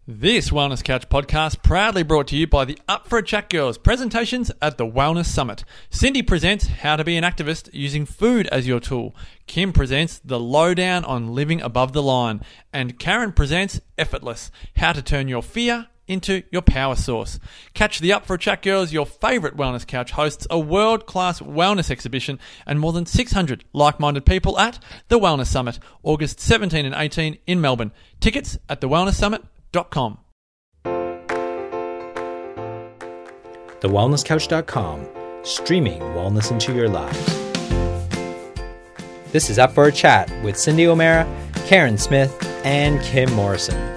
This Wellness Couch podcast proudly brought to you by the Up for a Chat Girls presentations at the Wellness Summit. Cindy presents How to be an Activist using food as your tool. Kim presents The Lowdown on Living Above the Line. And Carren presents Effortless, How to Turn Your Fear into your power source. Catch the Up for a Chat Girls, your favourite Wellness Couch hosts a world-class wellness exhibition and more than 600 like-minded people at the Wellness Summit, August 17 and 18 in Melbourne. Tickets at thewellnesssummit.com. TheWellnessCouch.com, streaming wellness into your lives. This is Up for a Chat with Cindy O'Meara, Carren Smith, and Kim Morrison.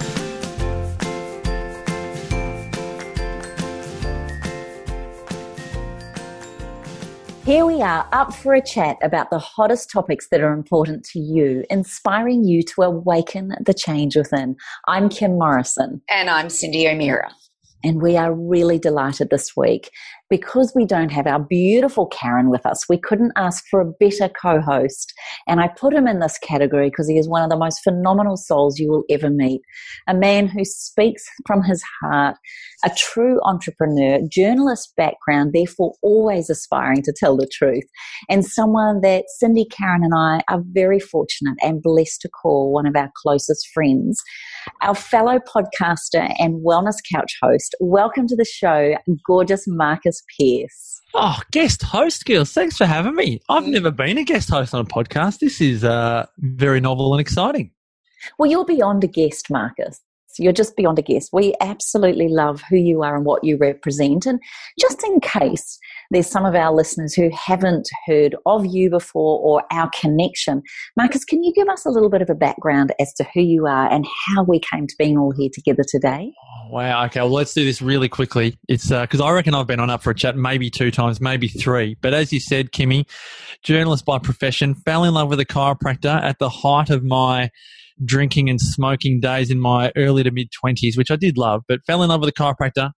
Here we are, up for a chat about the hottest topics that are important to you, inspiring you to awaken the change within. I'm Kim Morrison. And I'm Cindy O'Meara. And we are really delighted this week. Because we don't have our beautiful Carren with us, we couldn't ask for a better co-host. And I put him in this category because he is one of the most phenomenal souls you will ever meet. A man who speaks from his heart, a true entrepreneur, journalist background, therefore always aspiring to tell the truth. And someone that Cindy, Carren and I are very fortunate and blessed to call one of our closest friends. Our fellow podcaster and Wellness Couch host, welcome to the show, gorgeous Marcus Pearce. Oh, guest host, girls. Thanks for having me. I've never been a guest host on a podcast. This is very novel and exciting. Well, you're beyond a guest, Marcus. You're just beyond a guest. We absolutely love who you are and what you represent. And just in case there's some of our listeners who haven't heard of you before or our connection, Marcus, can you give us a little bit of a background as to who you are and how we came to being all here together today? Oh, wow. Okay, well, let's do this really quickly. It's because I reckon I've been on Up for a Chat maybe 2 times, maybe 3. But as you said, Kimmy, journalist by profession, fell in love with a chiropractor at the height of my drinking and smoking days in my early to mid-20s, which I did love, but fell in love with a chiropractor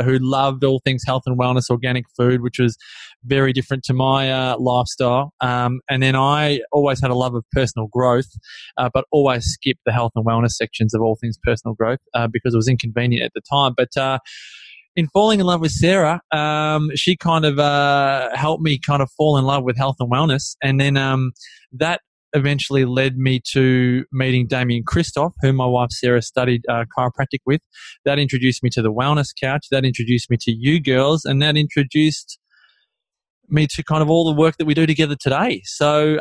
who loved all things health and wellness, organic food, which was very different to my lifestyle. And then I always had a love of personal growth, but always skipped the health and wellness sections of all things personal growth because it was inconvenient at the time. But in falling in love with Sarah, she kind of helped me kind of fall in love with health and wellness. And then that eventually led me to meeting Damien Christoph, whom my wife Sarah studied chiropractic with. That introduced me to the Wellness Couch. That introduced me to you girls, and that introduced me to kind of all the work that we do together today. So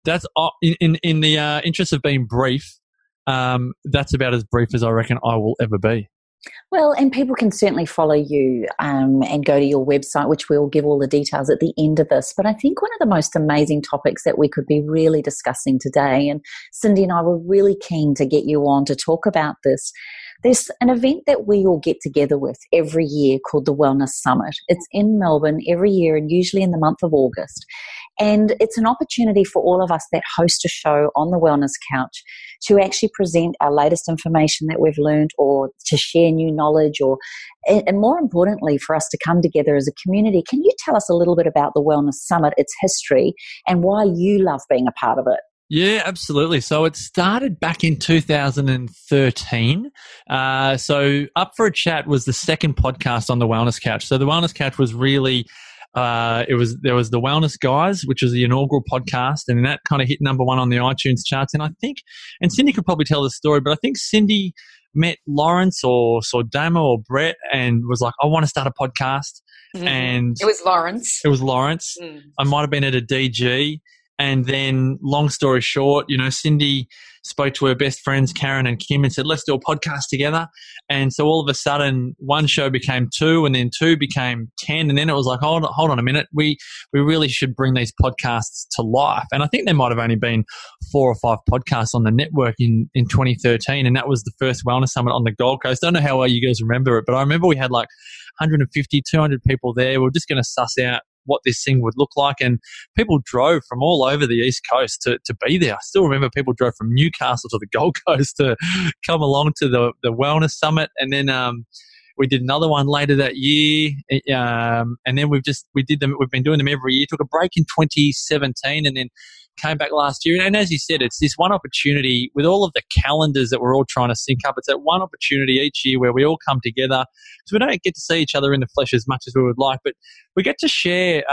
that's in the interest of being brief. That's about as brief as I reckon I will ever be. Well, and people can certainly follow you and go to your website, which we'll give all the details at the end of this. But I think one of the most amazing topics that we could be really discussing today, and Cindy and I were really keen to get you on to talk about this. There's an event that we all get together with every year called the Wellness Summit. It's in Melbourne every year and usually in the month of August. And it's an opportunity for all of us that host a show on the Wellness Couch to actually present our latest information that we've learned or to share new knowledge and more importantly, for us to come together as a community. Can you tell us a little bit about the Wellness Summit, its history, and why you love being a part of it? Yeah, absolutely. So it started back in 2013. So Up for a Chat was the second podcast on the Wellness Couch. So the Wellness Couch was really there was the Wellness Guys, which was the inaugural podcast, and that kind of hit number 1 on the iTunes charts. And I think, and Cindy could probably tell the story, but I think Cindy met Lawrence or saw Damo or Brett and was like, I want to start a podcast. Mm-hmm. And it was Lawrence. Mm. I might have been at a DG. And then, long story short, Cindy spoke to her best friends, Carren and Kim, and said, let's do a podcast together. And so all of a sudden, one show became 2, and then 2 became 10. And then it was like, hold on a minute. We really should bring these podcasts to life. And I think there might have only been 4 or 5 podcasts on the network in 2013. And that was the first Wellness Summit on the Gold Coast. I don't know how well you guys remember it, but I remember we had like 150, 200 people there. We were just going to suss out what this thing would look like, and people drove from all over the East Coast to be there. I still remember people drove from Newcastle to the Gold Coast to come along to the Wellness Summit, and then we did another one later that year, and then we've been doing them every year. Took a break in 2017, and then came back last year. And as you said, it's this one opportunity with all of the calendars that we're all trying to sync up. It's that one opportunity each year where we all come together. So we don't get to see each other in the flesh as much as we would like, but we get to share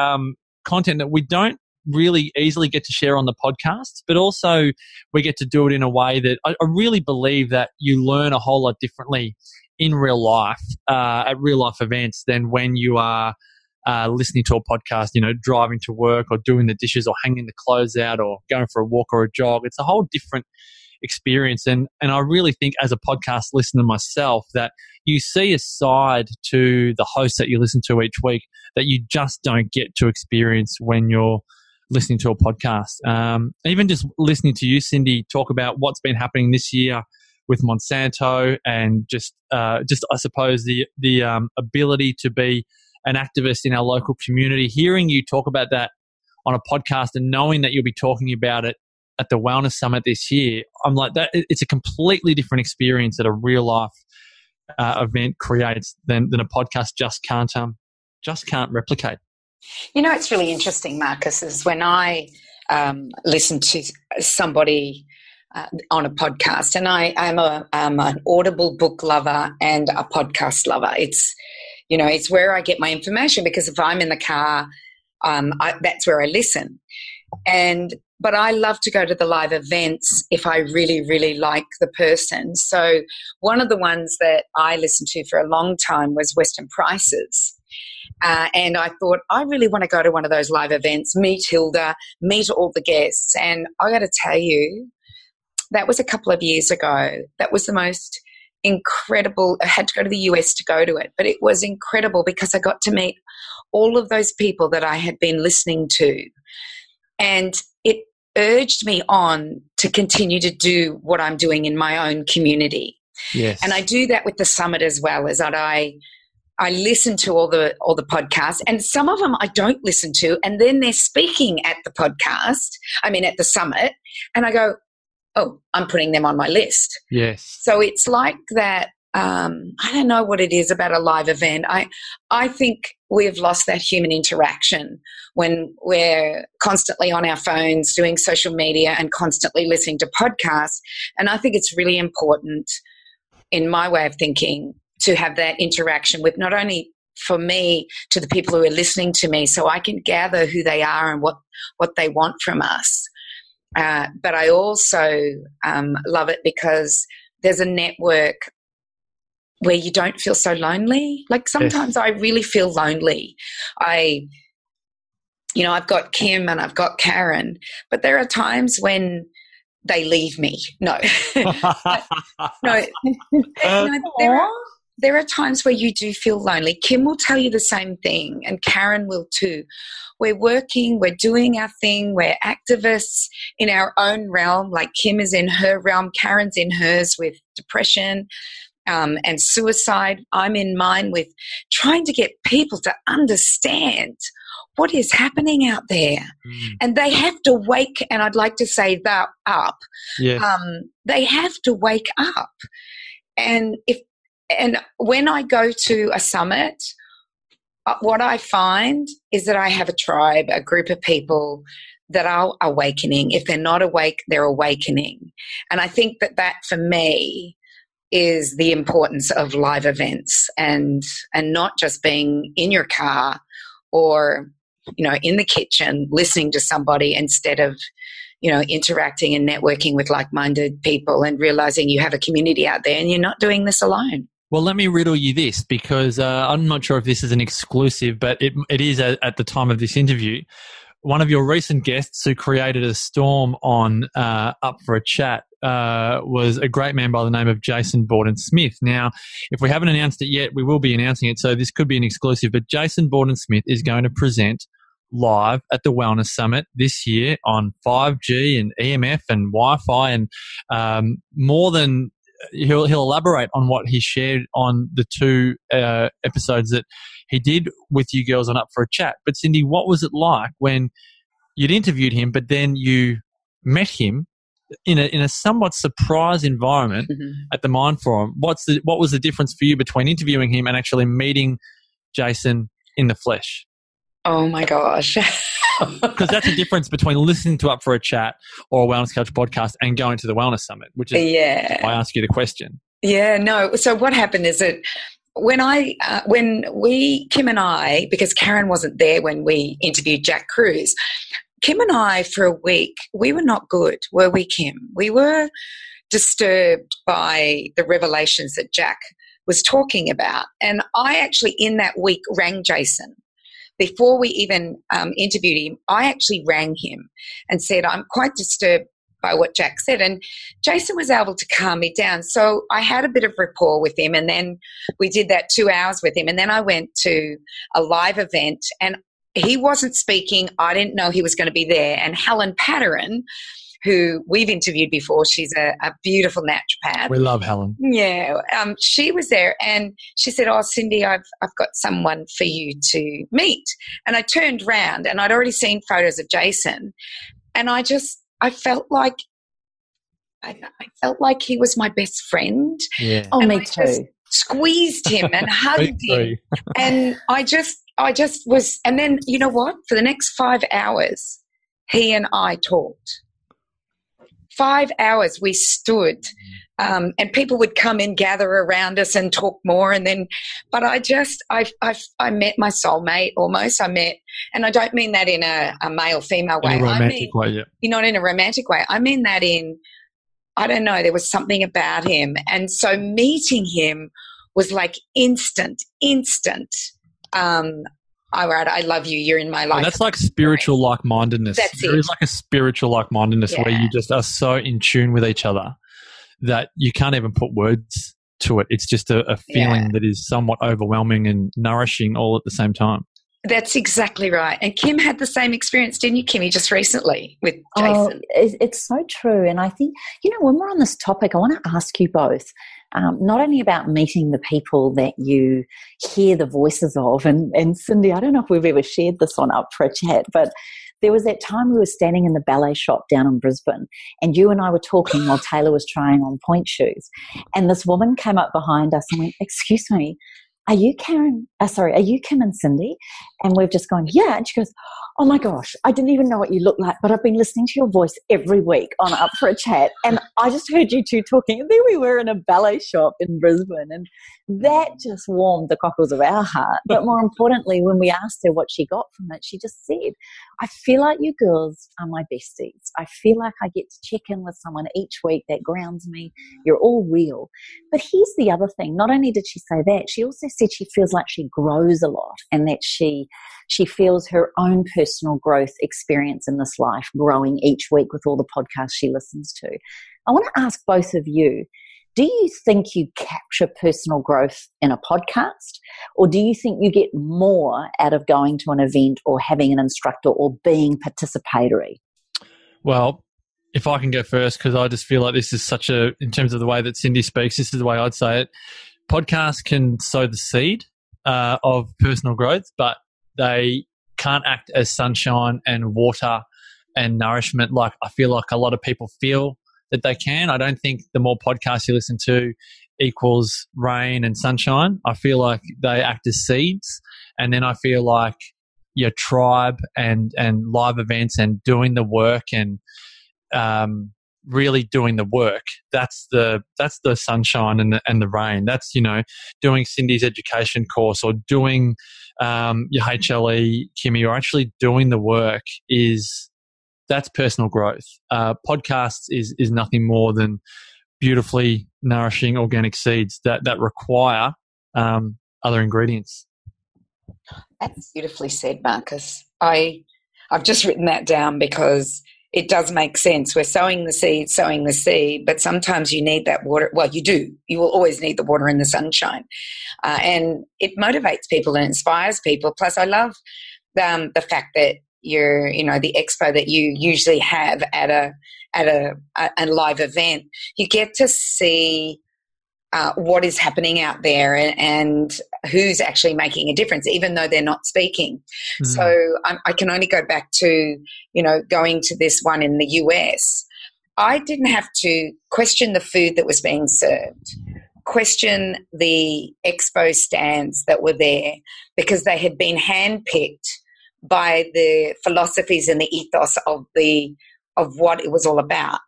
content that we don't really easily get to share on the podcast, but also we get to do it in a way that I really believe that you learn a whole lot differently in real life, at real life events than when you are listening to a podcast, driving to work or doing the dishes or hanging the clothes out or going for a walk or a jog. It's a whole different experience. And I really think as a podcast listener myself that you see a side to the host that you listen to each week that you just don't get to experience when you're listening to a podcast. Even just listening to you, Cindy, talk about what's been happening this year with Monsanto and just I suppose the ability to be an activist in our local community. Hearing you talk about that on a podcast and knowing that you'll be talking about it at the Wellness Summit this year, I'm like that. It's a completely different experience that a real life event creates than a podcast just can't replicate. It's really interesting, Marcus, is when I listen to somebody on a podcast, and I'm an Audible book lover and a podcast lover. It's where I get my information, because if I'm in the car, that's where I listen. But I love to go to the live events if I really, really like the person. So one of the ones that I listened to for a long time was Weston Price's. And I thought, I really want to go to one of those live events, meet Hilda, meet all the guests. And I got to tell you, that was a couple of years ago. That was the most incredible. I had to go to the US to go to it, but it was incredible because I got to meet all of those people that I had been listening to. And it urged me on to continue to do what I'm doing in my own community. Yes. And I do that with the summit as well, as that I listen to all the podcasts, and some of them I don't listen to, and then they're speaking at the at the summit, and I go, oh, I'm putting them on my list. Yes. So it's like that. I don't know what it is about a live event. I think we've lost that human interaction when we're constantly on our phones doing social media and constantly listening to podcasts. And I think it's really important, in my way of thinking, to have that interaction with not only for me, to the people who are listening to me, so I can gather who they are and what they want from us. But I also love it because there's a network where you don't feel so lonely. Like sometimes I really feel lonely. I've got Kim and I've got Carren, but there are times when they leave me. No. There are times where you do feel lonely. Kim will tell you the same thing, and Carren will too. We're working, we're doing our thing, we're activists in our own realm, like Kim is in her realm, Carren's in hers with depression and suicide. I'm in mine with trying to get people to understand what is happening out there. And they have to wake, and I'd like to say that up. Yes. They have to wake up. And when I go to a summit, what I find is that I have a tribe, a group of people that are awakening. If they're not awake, they're awakening. And I think that for me is the importance of live events and not just being in your car or, in the kitchen listening to somebody instead of, interacting and networking with like-minded people and realizing you have a community out there and you're not doing this alone. Well, let me riddle you this, because I'm not sure if this is an exclusive, but it is at the time of this interview. One of your recent guests who created a storm on Up for a Chat was a great man by the name of Jason Borden-Smith. Now, if we haven't announced it yet, we will be announcing it, so this could be an exclusive, but Jason Borden-Smith is going to present live at the Wellness Summit this year on 5G and EMF and Wi-Fi, and more than he'll elaborate on what he shared on the two episodes that he did with you girls on Up for a Chat. But Cindy, what was it like when you'd interviewed him, but then you met him in a somewhat surprise environment at the Mind Forum? What was the difference for you between interviewing him and actually meeting Jason in the flesh? Oh my gosh. Because that's the difference between listening to Up for a Chat or a Wellness Couch podcast and going to the Wellness Summit, which is why I ask you the question. Yeah, no. So what happened is that Kim and I, because Carren wasn't there when we interviewed Jack Cruz, Kim and I for a week, we were not good, were we, Kim? We were disturbed by the revelations that Jack was talking about. And I actually, in that week, rang Jason. Before we even interviewed him, I actually rang him and said, I'm quite disturbed by what Jack said. And Jason was able to calm me down. So I had a bit of rapport with him, and then we did that 2 hours with him. And then I went to a live event, and he wasn't speaking. I didn't know he was going to be there. And Helen Patteran, who we've interviewed before, she's a beautiful naturopath. We love Helen. Yeah. She was there, and she said, oh, Cindy, I've got someone for you to meet. And I turned round, and I'd already seen photos of Jason, and I felt like he was my best friend. Yeah. Oh, and me I too. just squeezed him and hugged him. And I just was, and then, you know what? For the next 5 hours, he and I talked. 5 hours we stood, and people would come and gather around us and talk more. And then, but I met my soulmate almost. And I don't mean that in a male-female way. In a romantic way, yeah. Not in a romantic way. I mean that in, I don't know, there was something about him. And so meeting him was like instant. All right, I love you. You're in my life. Well, that's like spiritual like-mindedness. There is like a spiritual like-mindedness where you just are so in tune with each other that you can't even put words to it. It's just a feeling that is somewhat overwhelming and nourishing all at the same time. That's exactly right. And Kim had the same experience, didn't you, Kimmy, just recently with Jason? Oh, it's so true. And I think, when we're on this topic, I want to ask you both, not only about meeting the people that you hear the voices of, and Cindy, I don't know if we've ever shared this on Up for a Chat, but there was that time we were standing in the ballet shop down in Brisbane, and you and I were talking while Taylor was trying on pointe shoes. And this woman came up behind us and went, excuse me, are you Carren? Are you Kim and Cindy? And we've just gone, yeah. And she goes, oh my gosh, I didn't even know what you look like, but I've been listening to your voice every week on Up for a Chat. And I just heard you two talking. And there we were in a ballet shop in Brisbane. And that just warmed the cockles of our heart. But more importantly, when we asked her what she got from it, she just said, I feel like you girls are my besties. I feel like I get to check in with someone each week that grounds me. You're all real. But here's the other thing. Not only did she say that, she also said she feels like she grows a lot, and that she feels her own personal growth experience in this life growing each week with all the podcasts she listens to. I want to ask both of you, do you think you capture personal growth in a podcast, or do you think you get more out of going to an event or having an instructor or being participatory? Well, if I can go first, because I just feel like this is in terms of the way that Cindy speaks, this is the way I'd say it. Podcasts can sow the seed of personal growth, but they can't act as sunshine and water and nourishment like I feel like a lot of people feel that they can. I don't think the more podcasts you listen to equals rain and sunshine. I feel like they act as seeds, and then I feel like your tribe and live events and doing the work and really doing the work, that's the sunshine and the rain. That's, doing Cindy's education course or doing your HLE, Kimmy, or actually doing the work that's personal growth. Podcasts is nothing more than beautifully nourishing organic seeds that require other ingredients. That's beautifully said, Marcus. I've just written that down because it does make sense. We're sowing the seed, but sometimes you need that water. Well, you do. You will always need the water and the sunshine. And it motivates people and inspires people. Plus, I love the fact that you're, the expo that you usually have at a live event, you get to see what is happening out there and who's actually making a difference, even though they're not speaking. Mm. So I can only go back to, going to this one in the US. I didn't have to question the food that was being served, question the expo stands that were there, because they had been handpicked by the philosophies and the ethos of what it was all about.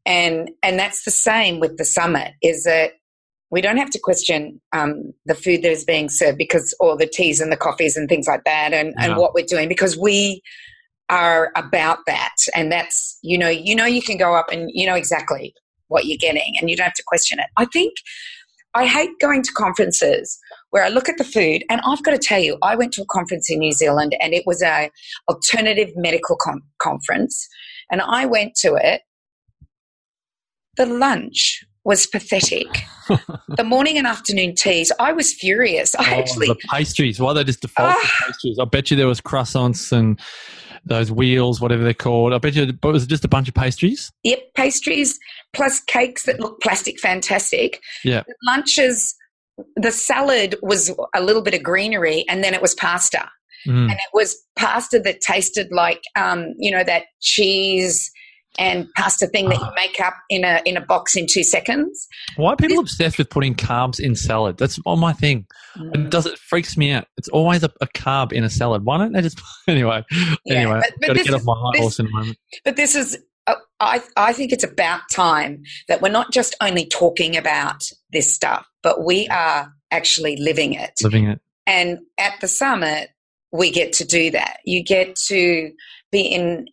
And that's the same with the summit, is that we don't have to question the food that is being served, because, or the teas and the coffees and things like that, and what we're doing, because we are about that. And that's, you can go up and you know exactly what you're getting and you don't have to question it. I think I hate going to conferences where I look at the food, and I've got to tell you, I went to a conference in New Zealand, and it was a alternative medical conference, and I went to it. The lunch was pathetic. The morning and afternoon teas, I was furious. The pastries, why they just default to pastries? I bet you there was croissants and those wheels, whatever they're called. I bet you it was just a bunch of pastries. Yep, pastries plus cakes that look plastic fantastic. Yeah. The lunches, the salad was a little bit of greenery, and then it was pasta. And it was pasta that tasted like, that cheese and pasta thing that you make up in a box in 2 seconds. Why are people obsessed with putting carbs in salad? That's all my thing. It freaks me out. It's always a carb in a salad. Why don't they just anyway? Got to get off my high horse in a moment. But this is, I think it's about time that we're not just only talking about this stuff, but we are actually living it. And at the summit, we get to do that. You get to be in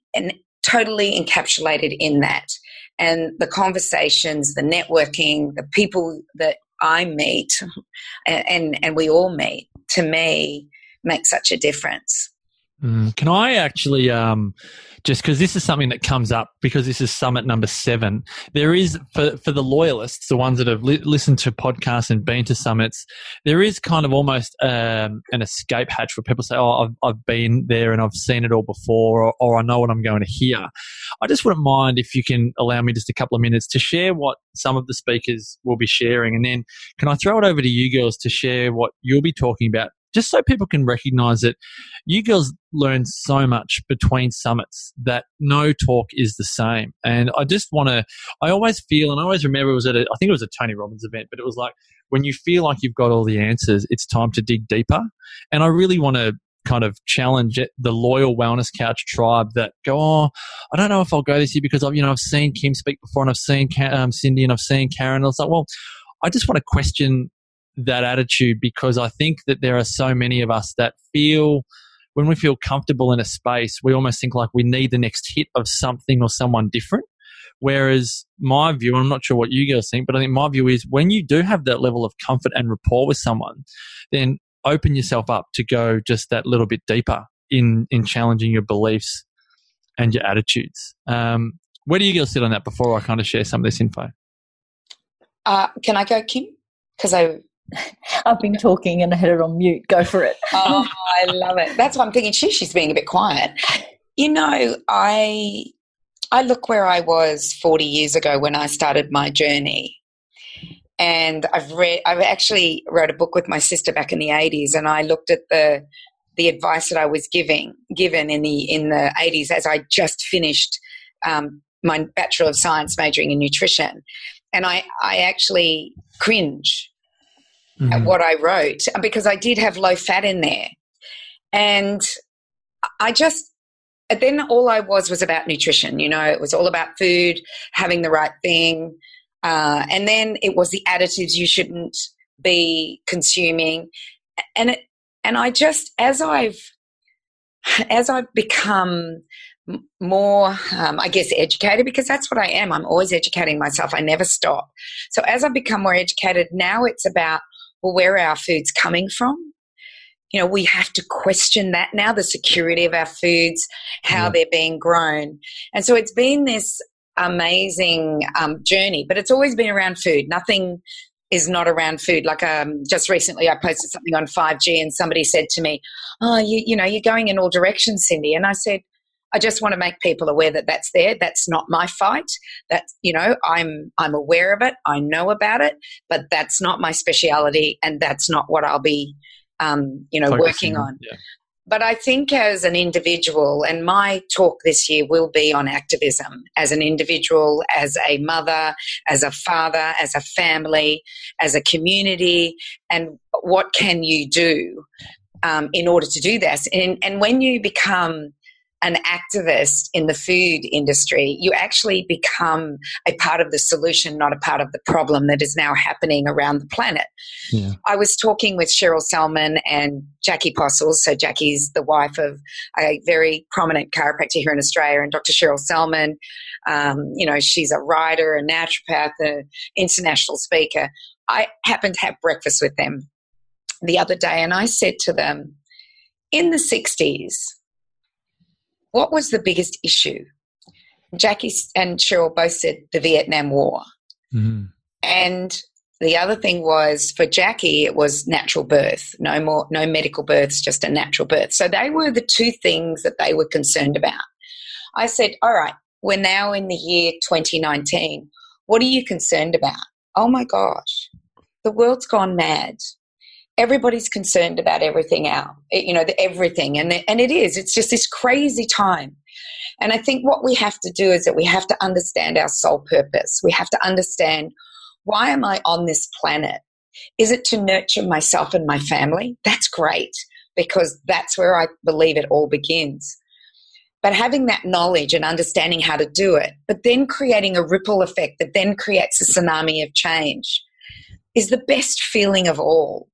totally encapsulated in that. And the conversations, the networking, the people that I meet and we all meet, to me, make such a difference. Can I actually, just because this is something that comes up, because this is summit number 7, there is, for the loyalists, the ones that have listened to podcasts and been to summits, there is kind of almost an escape hatch where people say, oh, I've been there and I've seen it all before, or I know what I'm going to hear. I just wouldn't mind if you can allow me just a couple of minutes to share what some of the speakers will be sharing, and then can I throw it over to you girls to share what you'll be talking about, just so people can recognize that you girls learn so much between summits that no talk is the same. And I just want to, I always feel, and I always remember it was I think it was a Tony Robbins event, but it was like, when you feel like you've got all the answers, it's time to dig deeper. And I really want to kind of challenge the loyal Wellness Couch tribe that go, oh, I don't know if I'll go this year because I've seen Kim speak before, and I've seen Cindy, and I've seen Carren. And it's like, well, I just want to question that attitude, because I think that there are so many of us that feel, when we feel comfortable in a space, we almost think like we need the next hit of something or someone different. Whereas my view, and I'm not sure what you guys think, but I think my view is, when you do have that level of comfort and rapport with someone, then open yourself up to go just that little bit deeper in challenging your beliefs and your attitudes. Where do you guys sit on that before I kind of share some of this info? Can I go, Kim? Because I've been talking and I had it on mute. Go for it. Oh, I love it. That's why I'm thinking, she's being a bit quiet. I look where I was 40 years ago when I started my journey. And I've actually wrote a book with my sister back in the 80s, and I looked at the advice that I was given in the 80s as I just finished my Bachelor of Science majoring in nutrition. And I actually cringe at what I wrote, because I did have low fat in there. And then all I was about nutrition. It was all about food, having the right thing. And then it was the additives you shouldn't be consuming. And I just, as I've become more, I guess, educated, because that's what I am. I'm always educating myself. I never stop. So as I've become more educated, now it's about, well, where are our foods coming from? We have to question that now, the security of our foods, how they're being grown. And so it's been this amazing journey, but it's always been around food. Nothing is not around food. Like just recently I posted something on 5G, and somebody said to me, oh, you're going in all directions, Cindy. And I said, I just want to make people aware that that's there. That's not my fight. That's, I'm aware of it. I know about it, but that's not my speciality, and that's not what I'll be, working on. Yeah. But I think as an individual, and my talk this year will be on activism as an individual, as a mother, as a father, as a family, as a community, and what can you do in order to do this. And when you become an activist in the food industry, you actually become a part of the solution, not a part of the problem that is now happening around the planet. Yeah. I was talking with Cheryl Salmon and Jackie Postles. So Jackie's the wife of a very prominent chiropractor here in Australia, and Dr. Cheryl Salmon, she's a writer, a naturopath, an international speaker. I happened to have breakfast with them the other day, and I said to them, in the 60s, what was the biggest issue? Jackie and Cheryl both said the Vietnam War. Mm-hmm. And the other thing was, for Jackie, it was natural birth. No medical births, just a natural birth. So they were the two things that they were concerned about. I said, all right, we're now in the year 2019. What are you concerned about? Oh, my gosh, the world's gone mad. Everybody's concerned about everything else, everything. And it is. It's just this crazy time. And I think what we have to do is that we have to understand our soul purpose. We have to understand, why am I on this planet? Is it to nurture myself and my family? That's great, because that's where I believe it all begins. But having that knowledge and understanding how to do it, but then creating a ripple effect that then creates a tsunami of change, is the best feeling of all.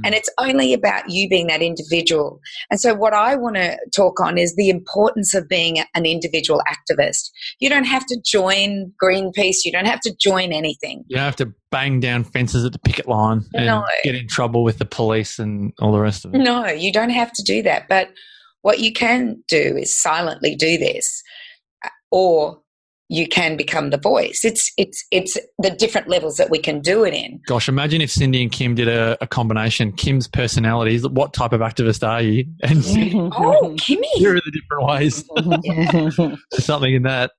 And it's only about you being that individual. And so what I want to talk on is the importance of being an individual activist. You don't have to join Greenpeace. You don't have to join anything. You don't have to bang down fences at the picket line and get in trouble with the police and all the rest of it. No, you don't have to do that. But what you can do is silently do this, or you can become the voice. It's the different levels that we can do it in. Gosh, imagine if Cindy and Kim did a combination. Kim's personalities, what type of activist are you? And Kimmy. Here are the different ways. There's something in that.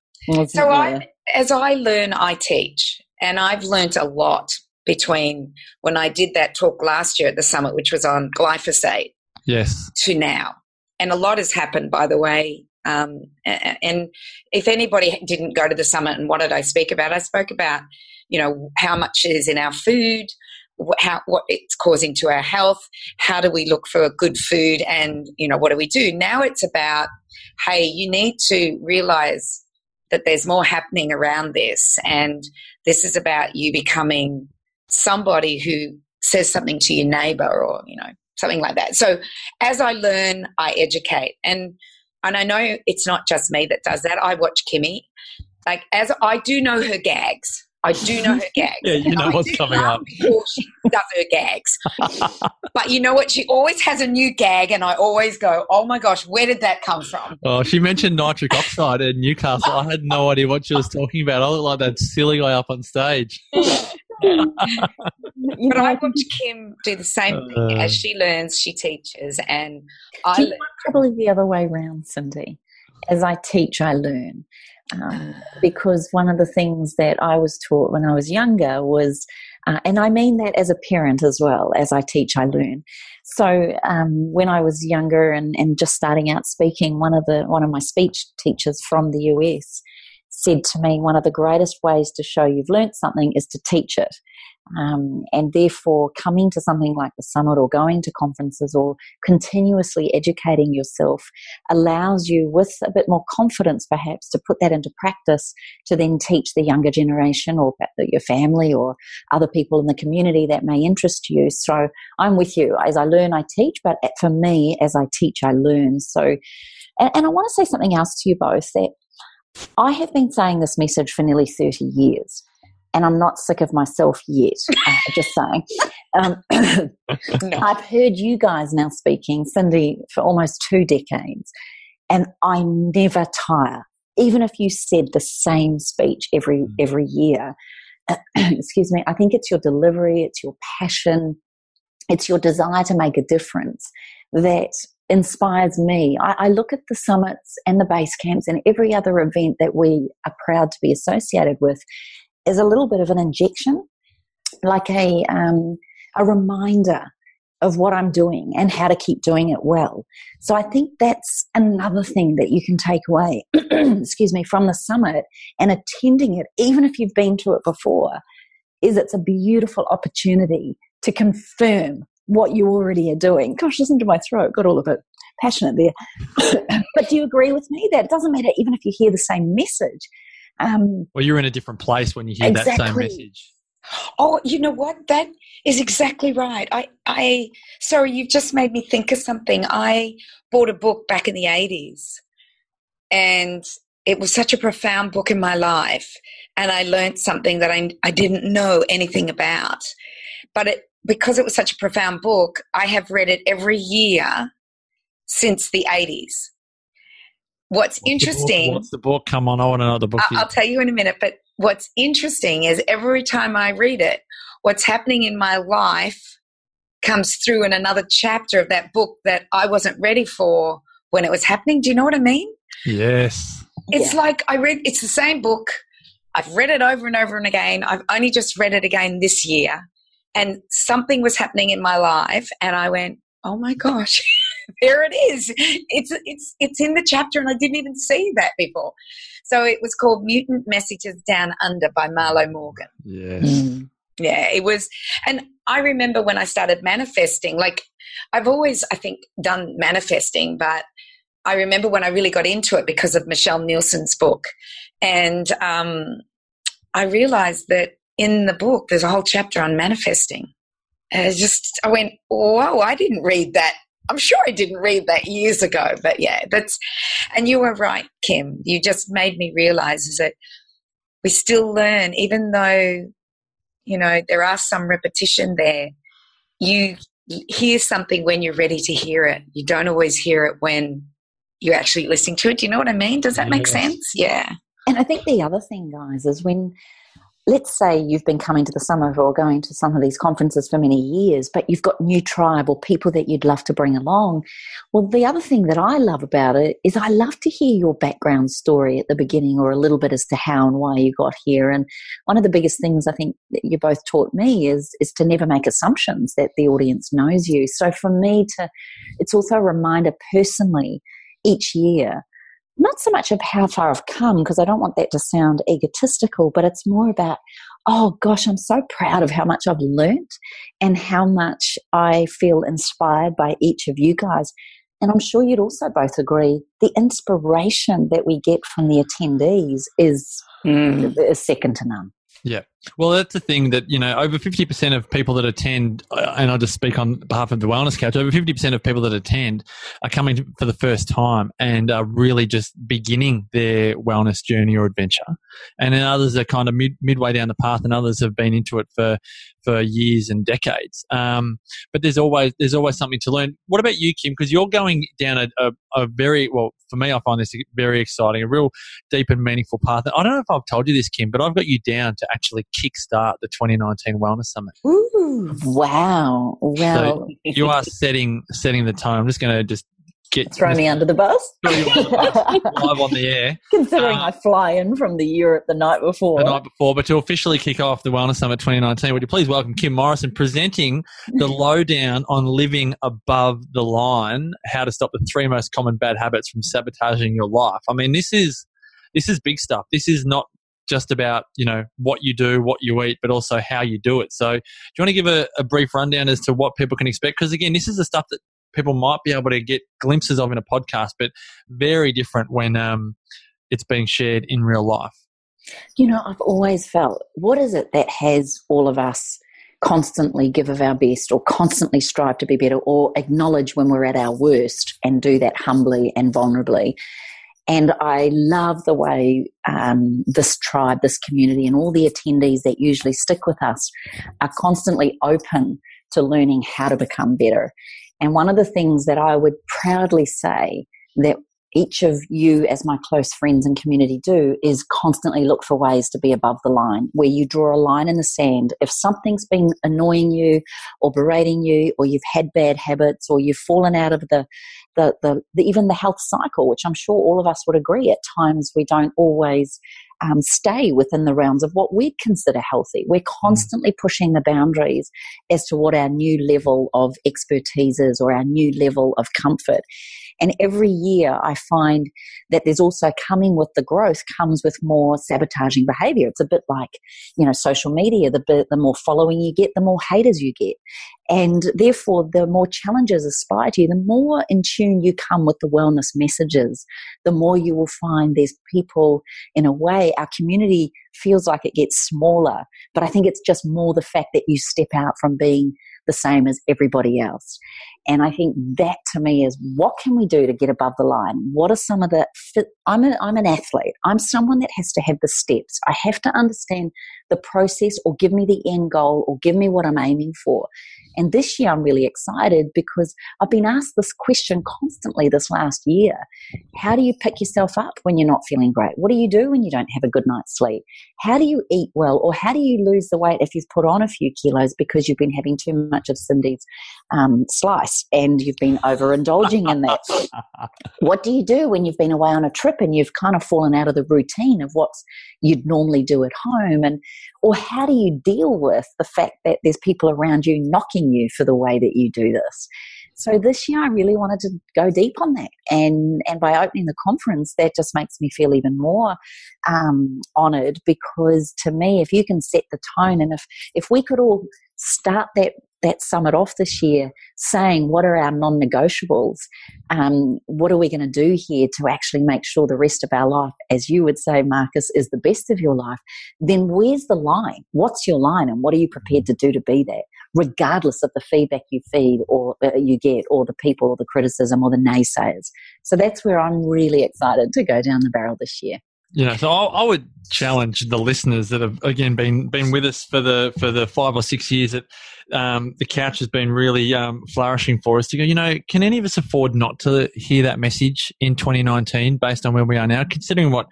So as I learn, I teach. And I've learned a lot between when I did that talk last year at the summit, which was on glyphosate, yes, to now. And a lot has happened, by the way. And if anybody didn't go to the summit, and what did I speak about? I spoke about, how much is in our food, what it's causing to our health, how do we look for good food, and, what do we do? Now it's about, hey, you need to realize that there's more happening around this, and this is about you becoming somebody who says something to your neighbor, or, something like that. So as I learn, I educate. And I know it's not just me that does that. I watch Kimmy. Like, as I do know her gags. I do know her gags. Yeah, you know what's coming up. Before she does her gags. But you know what? She always has a new gag, and I always go, oh, my gosh, where did that come from? Oh, she mentioned nitric oxide in Newcastle. I had no idea what she was talking about. I look like that silly guy up on stage. But I watch Kim do the same thing. As she learns, she teaches, and I learn. Probably the other way around, Cindy. As I teach, I learn. Because one of the things that I was taught when I was younger was, and I mean that as a parent as well, as I teach, I learn. So when I was younger and just starting out speaking, one of my speech teachers from the US said to me, one of the greatest ways to show you've learnt something is to teach it. And therefore, coming to something like the summit or going to conferences or continuously educating yourself allows you, with a bit more confidence perhaps, to put that into practice to then teach the younger generation or your family or other people in the community that may interest you. So I'm with you. As I learn, I teach, but for me, as I teach, I learn. So, and I want to say something else to you both, that I have been saying this message for nearly 30 years. And I'm not sick of myself yet, just saying. No. I've heard you guys now speaking, Cindy, for almost 2 decades, and I never tire. Even if you said the same speech every year, excuse me, I think it's your delivery, it's your passion, it's your desire to make a difference that inspires me. I look at the summits and the base camps and every other event that we are proud to be associated with is a little bit of an injection, like a reminder of what I'm doing and how to keep doing it well. So I think that's another thing that you can take away, excuse me, from the summit and attending it, even if you've been to it before, is it's a beautiful opportunity to confirm what you already are doing. Gosh, listen to my throat. Got all a bit passionate there. But do you agree with me that it doesn't matter even if you hear the same message? Well, you're in a different place when you hear that same message. Oh, you know what? That is exactly right. Sorry, you've just made me think of something. I bought a book back in the 80s, and it was such a profound book in my life, and I learned something that I didn't know anything about. But because it was such a profound book, I have read it every year since the 80s. What's interesting... What's the book? Come on, I want to know what the book is. I'll tell you in a minute, but what's interesting is every time I read it, what's happening in my life comes through in another chapter of that book that I wasn't ready for when it was happening. Do you know what I mean? Yes. It's like it's the same book. I've read it over and over and again. I've only just read it again this year, and something was happening in my life, and I went, oh my gosh, there it is. It's in the chapter, and I didn't even see that before. So it was called Mutant Messages Down Under by Marlo Morgan. Yes. Yeah, it was. And I remember when I started manifesting, like I've always, I think, done manifesting, but I remember when I really got into it because of Michelle Nielsen's book. And I realized that in the book, there's a whole chapter on manifesting. And I went, whoa, I didn't read that. I'm sure I didn't read that years ago, but yeah, and you were right, Kim. You just made me realize is that we still learn, even though, you know, there are some repetition there. You hear something when you're ready to hear it. You don't always hear it when you're actually listening to it. Do you know what I mean? Does that make sense? Yeah. And I think the other thing, guys, is when, let's say you've been coming to the summit or going to some of these conferences for many years, but you've got new tribe or people that you'd love to bring along. Well, the other thing that I love about it is I love to hear your background story at the beginning, or a little bit as to how and why you got here. And one of the biggest things I think that you both taught me is to never make assumptions that the audience knows you. So for me it's also a reminder personally each year, not so much of how far I've come, because I don't want that to sound egotistical, but it's more about, oh gosh, I'm so proud of how much I've learnt and how much I feel inspired by each of you guys. And I'm sure you'd also both agree, the inspiration that we get from the attendees is second to none. Yeah. Well, that's the thing that, you know, over 50% of people that attend, and I'll just speak on behalf of the Wellness Couch, over 50% of people that attend are coming for the first time and are really just beginning their wellness journey or adventure. And then others are kind of midway down the path, and others have been into it for years and decades. But there's always something to learn. What about you, Kim? Because you're going down a very, well, for me, I find this very exciting, a real deep and meaningful path. I don't know if I've told you this, Kim, but I've got you down to actually kickstart the 2019 Wellness Summit. Ooh, wow. Well, so you are setting the tone. I'm just going to throw me under the bus. Live on the air. Considering I fly in from the Europe the night before. But to officially kick off the Wellness Summit 2019, would you please welcome Kim Morrison presenting the lowdown on living above the line, how to stop the 3 most common bad habits from sabotaging your life. I mean, this is big stuff. This is not just about, you know, what you do, what you eat, but also how you do it. So do you want to give a brief rundown as to what people can expect? Because again, this is the stuff that people might be able to get glimpses of in a podcast, but very different when it's being shared in real life. You know, I've always felt, what is it that has all of us constantly give of our best, or constantly strive to be better, or acknowledge when we're at our worst and do that humbly and vulnerably? And I love the way this tribe, this community, and all the attendees that usually stick with us are constantly open to learning how to become better. And one of the things that I would proudly say that each of you as my close friends and community do is constantly look for ways to be above the line, where you draw a line in the sand. If something's been annoying you or berating you, or you've had bad habits, or you've fallen out of the even the health cycle, which I'm sure all of us would agree at times we don't always stay within the realms of what we'd consider healthy. We're constantly pushing the boundaries as to what our new level of expertise is, or our new level of comfort. And every year I find that there's also coming with the growth comes with more sabotaging behavior. It's a bit like, social media. The more following you get, the more haters you get. And therefore, the more challenges aspire to you, the more in tune you come with the wellness messages, the more you will find there's people, in a way, our community feels like it gets smaller. But I think it's just more the fact that you step out from being the same as everybody else. And I think that to me is, what can we do to get above the line? What are some of the I'm an athlete. I'm someone that has to have the steps. I have to understand the process, or give me the end goal, or give me what I'm aiming for. And this year I'm really excited because I've been asked this question constantly this last year. How do you pick yourself up when you're not feeling great? What do you do when you don't have a good night's sleep? How do you eat well? Or how do you lose the weight if you've put on a few kilos because you've been having too much of Cindy's slice and you've been overindulging in that? What do you do when you've been away on a trip and you've kind of fallen out of the routine of what you'd normally do at home? Or how do you deal with the fact that there's people around you knocking you for the way that you do this? So this year I really wanted to go deep on that. And by opening the conference, that just makes me feel even more honoured, because to me, if you can set the tone, and if we could all start that summit off this year saying, what are our non-negotiables? What are we going to do here to actually make sure the rest of our life, as you would say, Marcus, is the best of your life? Then where's the line? What's your line, and what are you prepared to do to be that, regardless of the feedback you get, or the people, or the criticism, or the naysayers? So that's where I'm really excited to go down the barrel this year. So I would challenge the listeners that have, again, been with us for the 5 or 6 years that the couch has been really flourishing for us, to go, can any of us afford not to hear that message in 2019 based on where we are now, considering what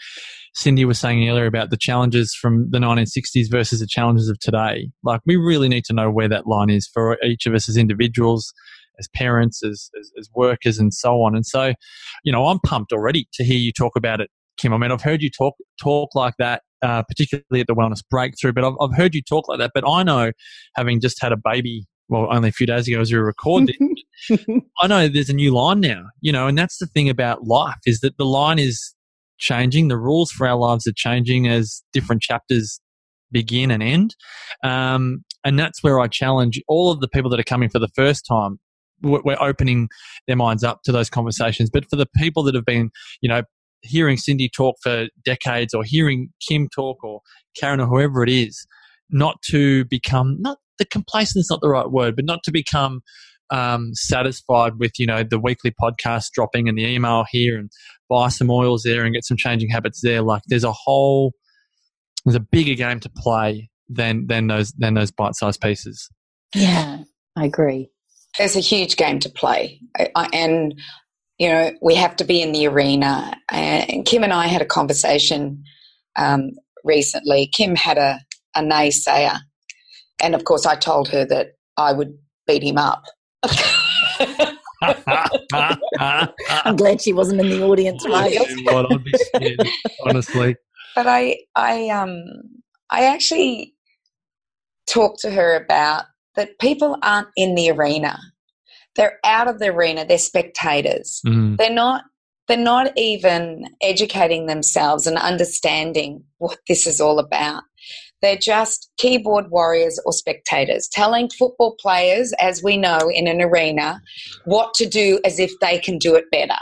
Cindy was saying earlier about the challenges from the 1960s versus the challenges of today? Like, we really need to know where that line is for each of us as individuals, as parents, as workers, and so on. And so, I'm pumped already to hear you talk about it, Kim. I mean, I've heard you talk like that, particularly at the Wellness Breakthrough, but I've heard you talk like that. But I know, having just had a baby, well, only a few days ago as we record this, I know there's a new line now, and that's the thing about life, is that the line is changing. The rules for our lives are changing as different chapters begin and end. And that's where I challenge all of the people that are coming for the first time. We're opening their minds up to those conversations. But for the people that have been, hearing Cindy talk for decades, or hearing Kim talk, or Carren, or whoever it is, not to become, not the complacent is not the right word, but not to become satisfied with, the weekly podcast dropping and the email here, and buy some oils there and get some changing habits there. Like, there's a bigger game to play than those bite-sized pieces. Yeah, I agree. There's a huge game to play. And we have to be in the arena. And Kim and I had a conversation recently. Kim had a naysayer. And, of course, I told her that I would beat him up. I'm glad she wasn't in the audience, Marcus. I'd be scared, honestly. But I actually talked to her about that people aren't in the arena. They're out of the arena. They're spectators. Mm. They're not even educating themselves and understanding what this is all about. They're just keyboard warriors or spectators, telling football players, as we know in an arena, what to do as if they can do it better.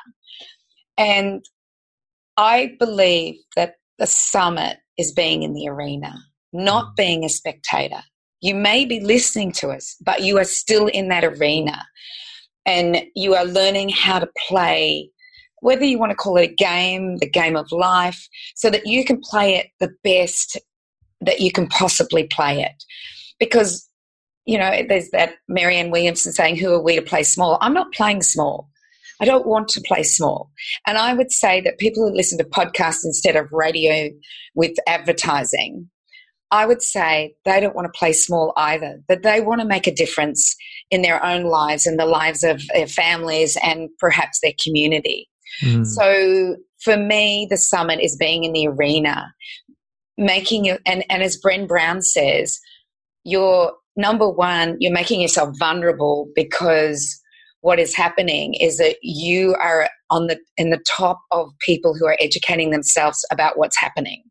And I believe that the summit is being in the arena, not being a spectator. You may be listening to us, but you are still in that arena, and you are learning how to play, whether you want to call it a game, the game of life, so that you can play it the best that you can possibly play it. Because, there's that Marianne Williamson saying, who are we to play small? I'm not playing small. I don't want to play small. And I would say that people who listen to podcasts instead of radio with advertising, I would say they don't want to play small either, that they want to make a difference in their own lives and the lives of their families and perhaps their community. Mm. So for me, the summit is being in the arena, making it, and as Bren Brown says, you're number one, you're making yourself vulnerable, because what is happening is that you are in the top of people who are educating themselves about what's happening.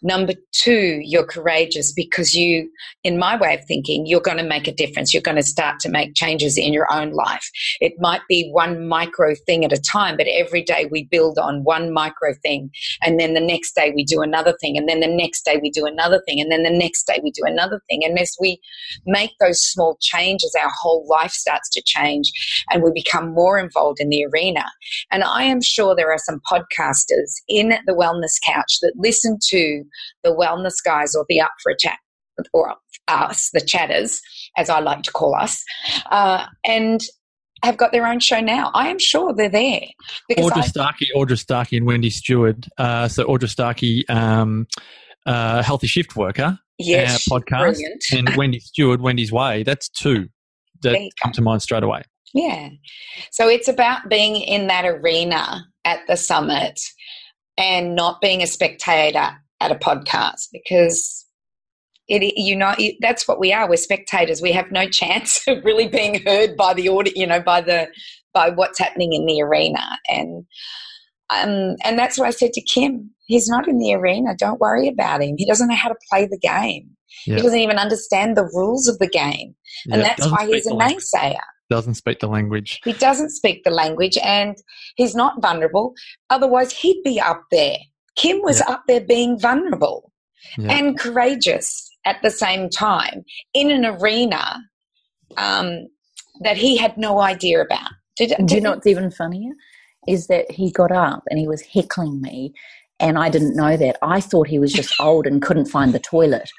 Number two, you're courageous because you, in my way of thinking, you're going to make a difference. You're going to start to make changes in your own life. It might be one micro thing at a time, but every day we build on one micro thing. And then the next day we do another thing. And then the next day we do another thing. And then the next day we do another thing. And as we make those small changes, our whole life starts to change and we become more involved in the arena. And I am sure there are some podcasters in the Wellness Couch that listen to the wellness guys or the Up for a Chat, or us, the chatters, as I like to call us, and have got their own show now. I am sure they're there. Audra Starkey and Wendy Stewart. So Audra Starkey, Healthy Shift Worker, yes, podcast, brilliant. and Wendy Stewart, Wendy's Way. That's two that come to mind straight away. Yeah. So it's about being in that arena at the summit and not being a spectator at a podcast, because that's what we are. We're spectators. We have no chance of really being heard by the audience, by what's happening in the arena. And that's what I said to Kim. He's not in the arena. Don't worry about him. He doesn't know how to play the game. Yeah. He doesn't even understand the rules of the game. And that's why he's a naysayer. Doesn't speak the language. He doesn't speak the language, and he's not vulnerable. Otherwise, he'd be up there. Kim was up there being vulnerable and courageous at the same time in an arena that he had no idea about. Do you know what's even funnier? Is that he got up and he was heckling me, and I didn't know that. I thought he was just old and couldn't find the toilet.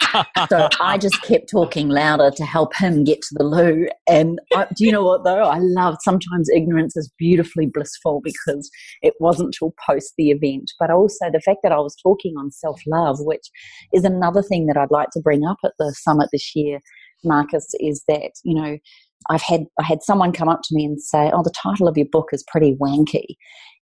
So I just kept talking louder to help him get to the loo. And do you know what, though? I love sometimes ignorance is beautifully blissful, because it wasn't till post the event. But also the fact that I was talking on self-love, which is another thing that I'd like to bring up at the summit this year, Marcus, is that, I had someone come up to me and say, "Oh, the title of your book is pretty wanky."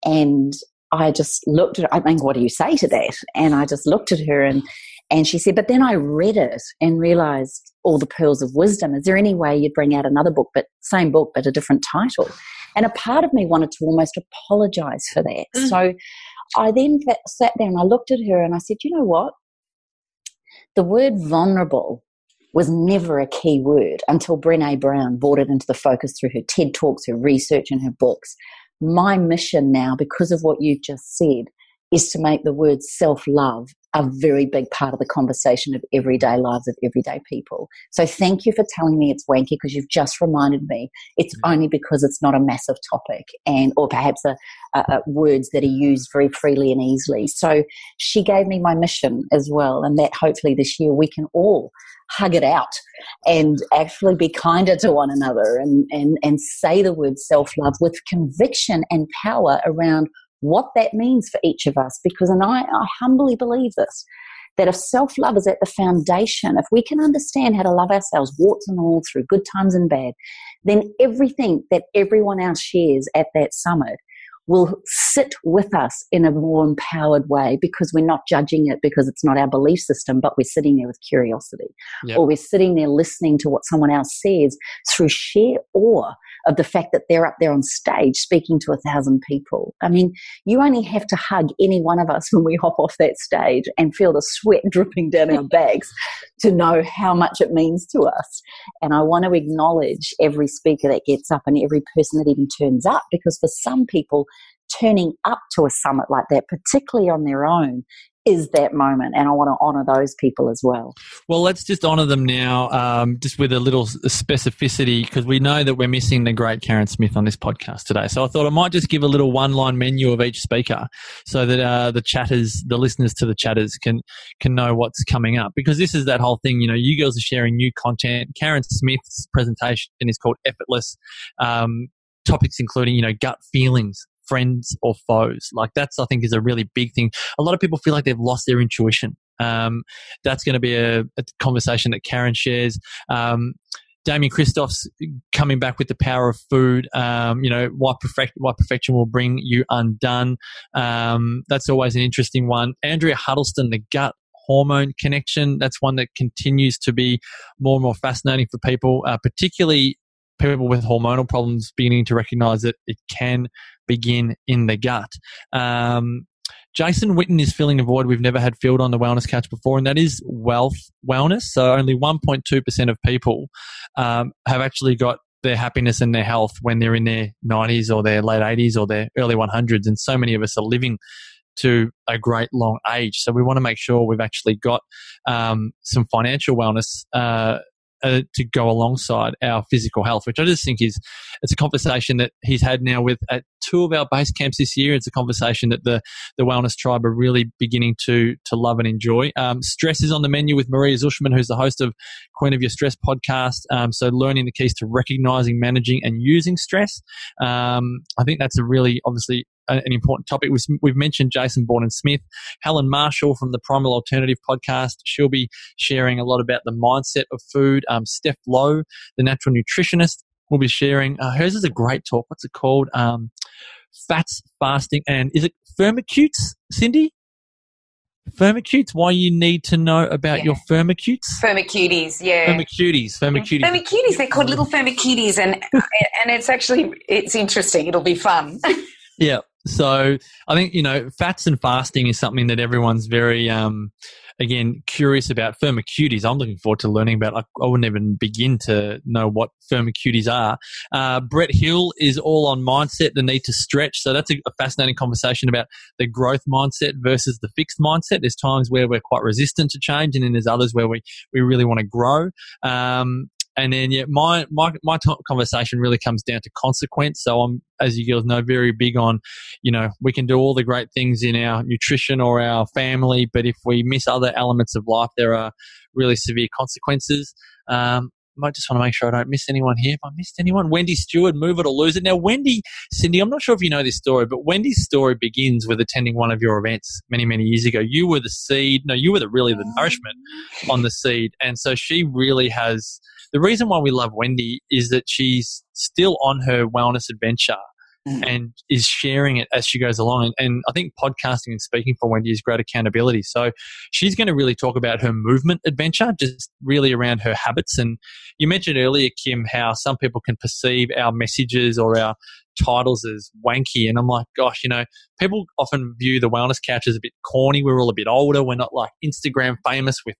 And I just looked at her. I mean, what do you say to that? And I just looked at her and she said, "But then I read it and realized all the pearls of wisdom. Is there any way you'd bring out another book, but same book, but a different title?" And a part of me wanted to almost apologize for that. So I then sat there and I looked at her and I said, "You know what? The word vulnerable was never a key word until Brené Brown brought it into the focus through her TED Talks, her research and her books. My mission now, because of what you've just said, is to make the word self-love a very big part of the conversation of everyday lives of everyday people. So thank you for telling me it's wanky, because you've just reminded me it's only because it's not a massive topic, or perhaps words that are used very freely and easily. So she gave me my mission as well, and that hopefully this year we can all hug it out and actually be kinder to one another and say the word self-love with conviction and power around what that means for each of us. Because, and I humbly believe this, that if self-love is at the foundation, if we can understand how to love ourselves, warts and all, through good times and bad, then everything that everyone else shares at that summit will sit with us in a more empowered way, because we're not judging it because it's not our belief system, but we're sitting there with curiosity. Yep. Or we're sitting there listening to what someone else says through sheer awe of the fact that they're up there on stage speaking to 1,000 people. I mean, you only have to hug any one of us when we hop off that stage and feel the sweat dripping down our backs to know how much it means to us. And I want to acknowledge every speaker that gets up and every person that even turns up, because for some people, turning up to a summit like that, particularly on their own, is that moment, and I want to honour those people as well. Well, let's just honour them now, just with a little specificity, because we know that we're missing the great Carren Smith on this podcast today. So I thought I might just give a little one-line menu of each speaker, so that the listeners to the chatters can know what's coming up. Because this is that whole thing, you girls are sharing new content. Carren Smith's presentation is called Effortless. Topics including, gut feelings, friends or foes. Like that's, I think, is a really big thing. A lot of people feel like they've lost their intuition. That's going to be a conversation that Carren shares. Damien Christoph's coming back with the power of food. Why perfection will bring you undone. That's always an interesting one. Andrea Huddleston, the gut hormone connection. That's one that continues to be more and more fascinating for people, particularly people with hormonal problems beginning to recognize that it can begin in the gut. Jason Witten is filling a void we've never had filled on the Wellness Couch before, and that is wellness. So only 1.2% of people have actually got their happiness and their health when they're in their 90s or their late 80s or their early 100s, and so many of us are living to a great long age. So we want to make sure we've actually got some financial wellness to go alongside our physical health, which I just think it's a conversation that he's had now at 2 of our base camps this year. It's a conversation that the Wellness Tribe are really beginning to love and enjoy. Stress is on the menu with Maria Zushman, who's the host of Queen of Your Stress podcast. So learning the keys to recognizing, managing, and using stress. I think that's a really, obviously, an important topic. We've mentioned Jason Borden-Smith, Helen Marshall from the Primal Alternative podcast. She'll be sharing a lot about the mindset of food. Steph Lowe, the natural nutritionist, will be sharing. Hers is a great talk. What's it called? Fats, fasting, and is it firmicutes, Cindy? Firmicutes, why you need to know about your firmicutes? Firmicuties, yeah. Firmicuties. Firmicuties, they're called little firmicuties, and it's interesting. It'll be fun. Yeah. So I think, fats and fasting is something that everyone's very, again, curious about. Firmicuties, I'm looking forward to learning about. I wouldn't even begin to know what firmicuties are. Brett Hill is all on mindset, the need to stretch. So that's a fascinating conversation about the growth mindset versus the fixed mindset. There's times where we're quite resistant to change, and then there's others where we really want to grow. And then, my conversation really comes down to consequence. So I'm, as you girls know, very big on, we can do all the great things in our nutrition or our family, but if we miss other elements of life, there are really severe consequences. I just want to make sure I don't miss anyone here. If I missed anyone, Wendy Stewart, Move It or Lose It. Now, Wendy, Cindy, I'm not sure if you know this story, but Wendy's story begins with attending one of your events many, many years ago. You were the seed. No, you were the nourishment on the seed. And so she really has... The reason why we love Wendy is that she's still on her wellness adventure and is sharing it as she goes along. And I think podcasting and speaking for Wendy is great accountability. So she's going to really talk about her movement adventure, just really around her habits. And you mentioned earlier, Kim, how some people can perceive our messages or our titles as wanky. And I'm like, gosh, people often view the Wellness Couch as a bit corny. We're all a bit older. We're not like Instagram famous with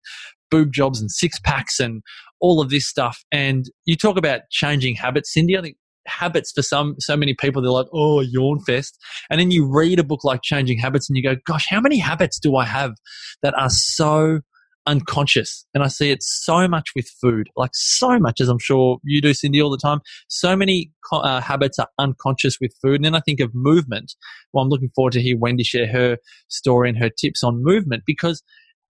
boob jobs and six packs and all of this stuff. And you talk about changing habits, Cindy. I think habits for so many people, they're like, oh, yawn fest. And then you read a book like Changing Habits and you go, gosh, how many habits do I have that are so unconscious? And I see it so much with food, like so much, as I'm sure you do, Cindy, all the time. So many habits are unconscious with food. And then I think of movement. Well, I'm looking forward to hear Wendy share her story and her tips on movement, because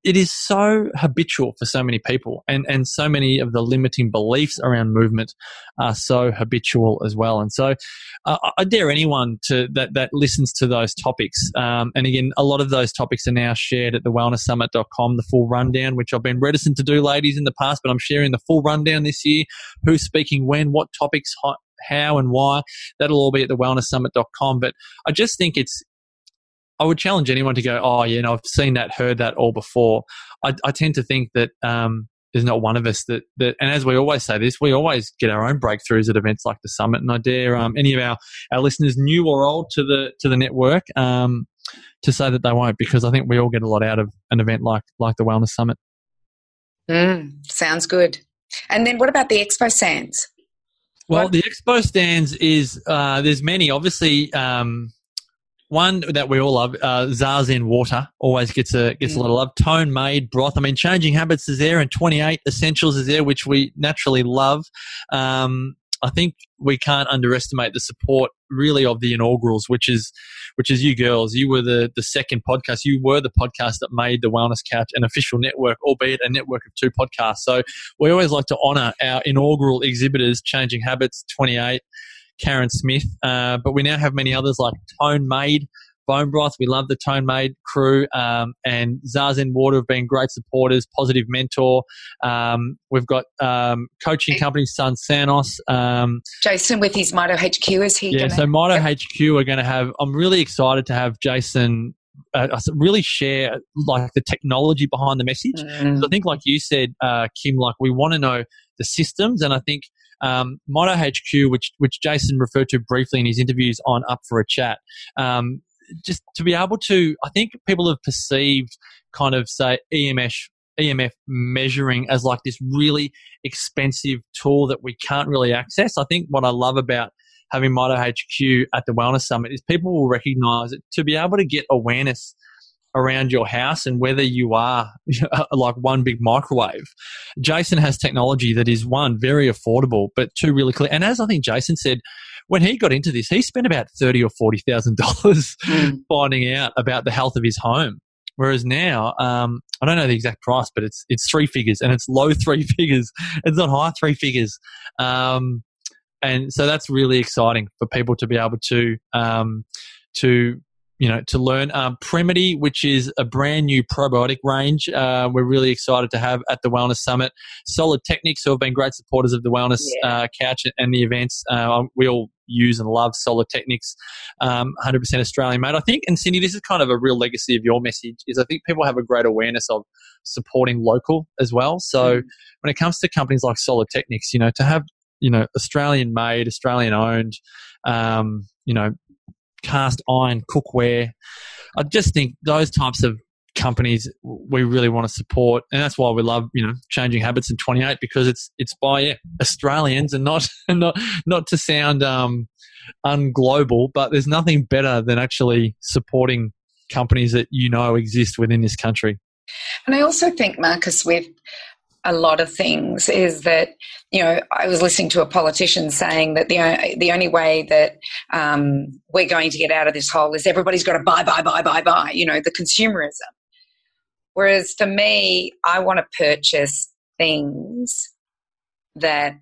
it is so habitual for so many people, and so many of the limiting beliefs around movement are so habitual as well. And so I dare anyone that listens to those topics. And again, a lot of those topics are now shared at thewellnesssummit.com, the full rundown, which I've been reticent to do, ladies, in the past, but I'm sharing the full rundown this year. Who's speaking when, what topics, how and why. That'll all be at thewellnesssummit.com. But I just think I would challenge anyone to go, oh, I've seen that, heard that all before. I tend to think that there's not one of us that, and as we always say this, we always get our own breakthroughs at events like the Summit. And I dare any of our listeners, new or old, to the network, to say that they won't, because I think we all get a lot out of an event like the Wellness Summit. Sounds good. And then what about the expo stands? Well, the expo stands is there's many, obviously. One that we all love, Zazen water, always gets a lot of love. Tone made broth. I mean, Changing Habits is there, and 28 Essentials is there, which we naturally love. I think we can't underestimate the support, really, of the inaugurals, which is you girls. You were the second podcast. You were the podcast that made the Wellness Couch an official network, albeit a network of 2 podcasts. So we always like to honour our inaugural exhibitors, Changing Habits, 28. Carren Smith, but we now have many others like Tone Made Bone Broth. We love the Tone Made crew, and Zazen Water have been great supporters. Positive Mentor. We've got coaching company Sun Sanos. Jason with his Mito HQ, is he? Yeah, so Mito HQ are going to have. I'm really excited to have Jason really share like the technology behind the message. I think, like you said, Kim, like we want to know the systems, and I think Moto HQ, which Jason referred to briefly in his interviews on Up for a Chat, just to be able to, I think people have perceived kind of, say, EMF measuring as like this really expensive tool that we can't really access. I think what I love about having Moto HQ at the Wellness Summit is people will recognize it to be able to get awareness around your house and whether you are like one big microwave. Jason has technology that is, one, very affordable, but two, really clear. And as I think Jason said, when he got into this, he spent about $30,000 or $40,000 finding out about the health of his home. Whereas now, I don't know the exact price, but it's three figures, and it's low three figures. It's not high three figures. And so that's really exciting for people to be able to learn. Primity, which is a brand new probiotic range, we're really excited to have at the Wellness Summit. Solid Techniques, who have been great supporters of the Wellness Couch and the events. We all use and love Solid Techniques, 100% Australian made. I think, and Cindy, this is kind of a real legacy of your message, is I think people have a great awareness of supporting local as well. So when it comes to companies like Solid Techniques, to have, Australian made, Australian owned, cast iron cookware, I just think those types of companies we really want to support, and that's why we love Changing Habits in 28, because it's by Australians and not to sound unglobal, but there's nothing better than actually supporting companies that exist within this country. And I also think, Marcus, with a lot of things is that, I was listening to a politician saying that the only way that we're going to get out of this hole is everybody's got to buy, the consumerism. Whereas for me, I want to purchase things that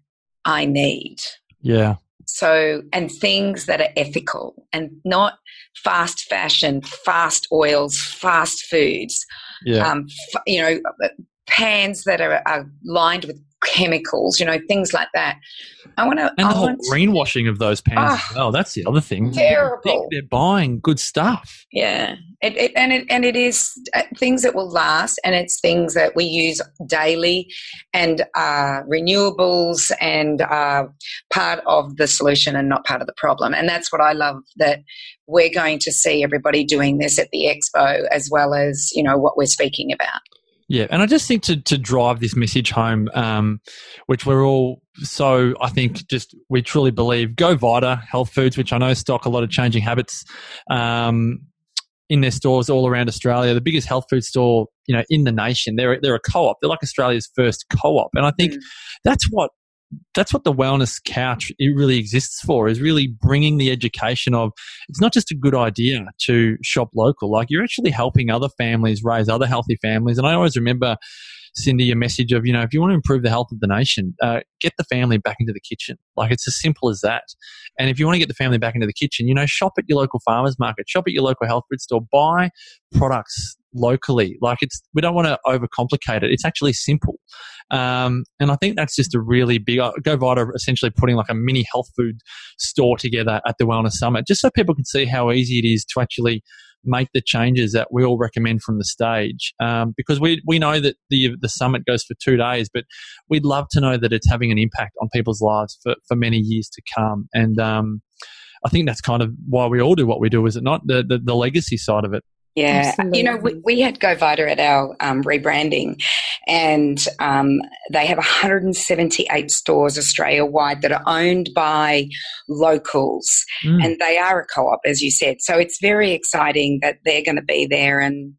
I need. Yeah. So, and things that are ethical and not fast fashion, fast oils, fast foods. Yeah. Pans that are lined with chemicals, things like that. And the whole greenwashing of those pans as well. That's the other thing. Terrible. They're buying good stuff. Yeah. It is things that will last, and it's things that we use daily and renewables and part of the solution and not part of the problem. And that's what I love, that we're going to see everybody doing this at the expo as well as, what we're speaking about. Yeah, and I just think to drive this message home, which we're all I think we truly believe, Go Vita Health Foods, which I know stock a lot of Changing Habits in their stores all around Australia, the biggest health food store, in the nation. They're a co-op. They're like Australia's first co-op, and I think that's what the Wellness Couch it really exists for, is really bringing the education of it's not just a good idea to shop local. Like, you're actually helping other families raise other healthy families. And I always remember, Cindy, a message of, if you want to improve the health of the nation, get the family back into the kitchen. Like, it's as simple as that. And if you want to get the family back into the kitchen, shop at your local farmers market, shop at your local health food store, buy products locally. Like, we don't want to overcomplicate it. It's actually simple. And I think that's just a really big, Go Vita essentially putting like a mini health food store together at the Wellness Summit, just so people can see how easy it is to actually make the changes that we all recommend from the stage. Because we know that the summit goes for 2 days, but we'd love to know that it's having an impact on people's lives for many years to come. And I think that's kind of why we all do what we do, is it not? The legacy side of it. Yeah. Absolutely. We had Go Vita at our rebranding, and they have 178 stores Australia-wide that are owned by locals, and they are a co-op, as you said. So it's very exciting that they're going to be there. And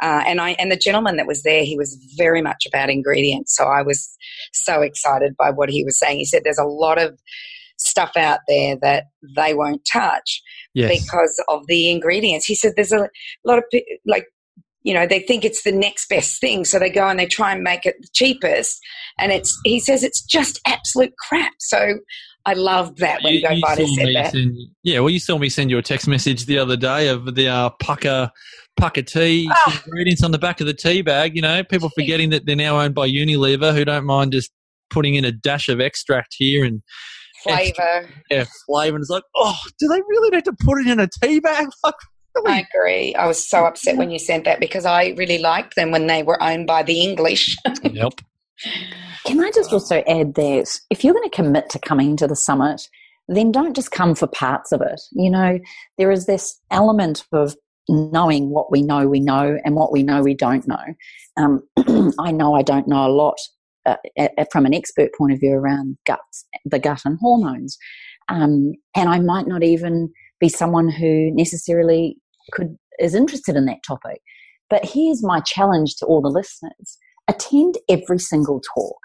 the gentleman that was there, he was very much about ingredients. So I was so excited by what he was saying. He said there's a lot of stuff out there that they won't touch because of the ingredients. He said there's a lot of they think it's the next best thing, so they go and they try and make it the cheapest, and he says it's just absolute crap. So I loved that when Go Vita said that. You saw me send you a text message the other day of the Pucker tea ingredients on the back of the tea bag. People forgetting that they're now owned by Unilever, who don't mind just putting in a dash of extract here and flavour. Flavour. And it's like, do they really need to put it in a tea bag? Like, really? I agree. I was so upset when you sent that, because I really liked them when they were owned by the English. Yep. Can I just also add that if you're going to commit to coming to the summit, then don't just come for parts of it. You know, there is this element of knowing what we know and what we know we don't know. I know I don't know a lot from an expert point of view around the gut and hormones. And I might not even be someone who necessarily is interested in that topic. But here's my challenge to all the listeners. Attend every single talk.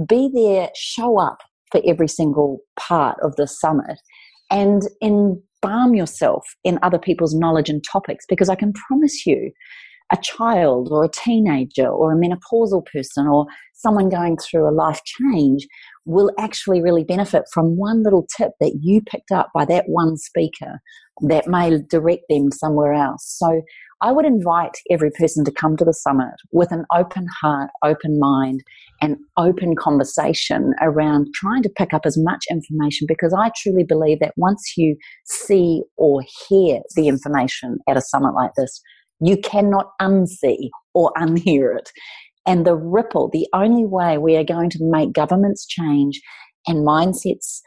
Be there, show up for every single part of the summit, and embalm yourself in other people's knowledge and topics, because I can promise you a child or a teenager or a menopausal person or someone going through a life change will actually really benefit from one little tip that you picked up by that one speaker that may direct them somewhere else. So I would invite every person to come to the summit with an open heart, open mind, and open conversation around trying to pick up as much information, because I truly believe that once you see or hear the information at a summit like this, you cannot unsee or unhear it. And the ripple, the only way we are going to make governments change and mindsets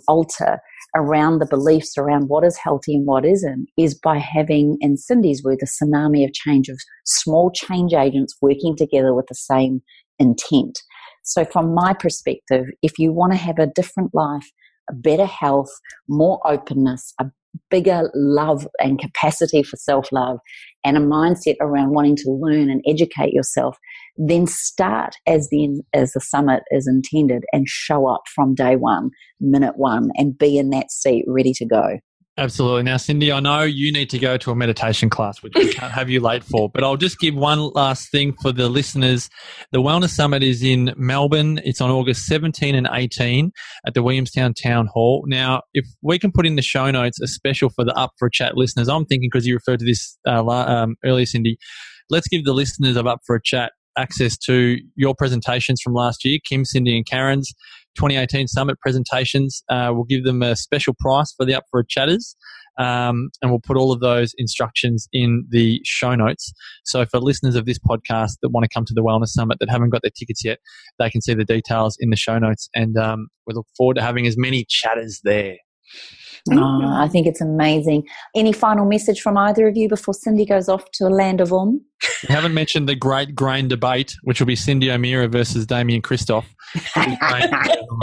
alter around the beliefs around what is healthy and what isn't, is by having, in Cindy's word, a tsunami of change, of small change agents working together with the same intent. So from my perspective, if you want to have a different life, a better health, more openness, a bigger love and capacity for self-love, and a mindset around wanting to learn and educate yourself, then start as the summit is intended and show up from day one, minute one, and be in that seat ready to go. Absolutely. Now, Cindy, I know you need to go to a meditation class, which we can't have you late for, but I'll just give one last thing for the listeners. The Wellness Summit is in Melbourne. It's on August 17 and 18 at the Williamstown Town Hall. Now, if we can put in the show notes a special for the Up for a Chat listeners, I'm thinking, because you referred to this earlier, Cindy, let's give the listeners of Up for a Chat access to your presentations from last year, Kim, Cindy and Carren's 2018 Summit presentations. We'll give them a special price for the Up for a Chatters, and we'll put all of those instructions in the show notes. So for listeners of this podcast that want to come to the Wellness Summit that haven't got their tickets yet, they can see the details in the show notes, and we look forward to having as many chatters there. I think it's amazing. Any final message from either of you before Cindy goes off to a land of We haven't mentioned the great grain debate, which will be Cindy O'Meara versus Damien Christoph. That'll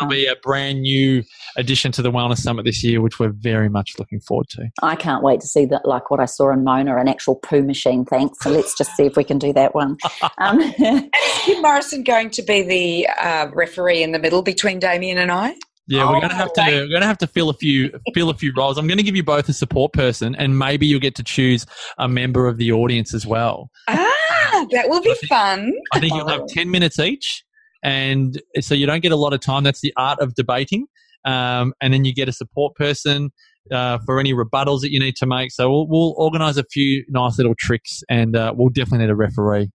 be a brand new addition to the Wellness Summit this year, which we're very much looking forward to. I can't wait to see that, like what I saw in Mona, an actual poo machine. Thanks. So let's just see if we can do that one. Is Kim Morrison going to be the referee in the middle between Damien and I? Yeah, we're gonna have to fill a few roles. I'm gonna give you both a support person, and maybe you'll get to choose a member of the audience as well. That will be fun. I think you'll have 10 minutes each, and so you don't get a lot of time. That's the art of debating, and then you get a support person for any rebuttals that you need to make. So we'll organise a few nice little tricks, and we'll definitely need a referee.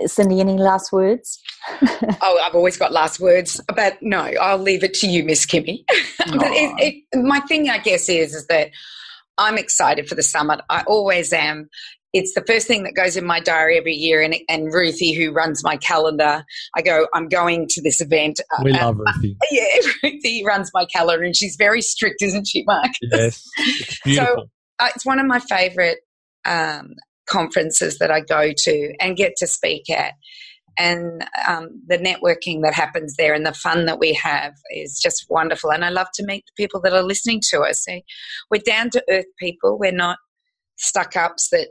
Cindy, any last words? I've always got last words, but no, I'll leave it to you, Miss Kimmy. But my thing, I guess, is that I'm excited for the summit. I always am. It's the first thing that goes in my diary every year, and Ruthie, who runs my calendar, I'm going to this event. We love Ruthie. Yeah, Ruthie runs my calendar, and she's very strict, isn't she, Mark? Yes, it's beautiful. So it's one of my favourite conferences that I go to and get to speak at, and the networking that happens there and the fun that we have is just wonderful. And I love to meet the people that are listening to us. We're down to earth people. We're not stuck ups that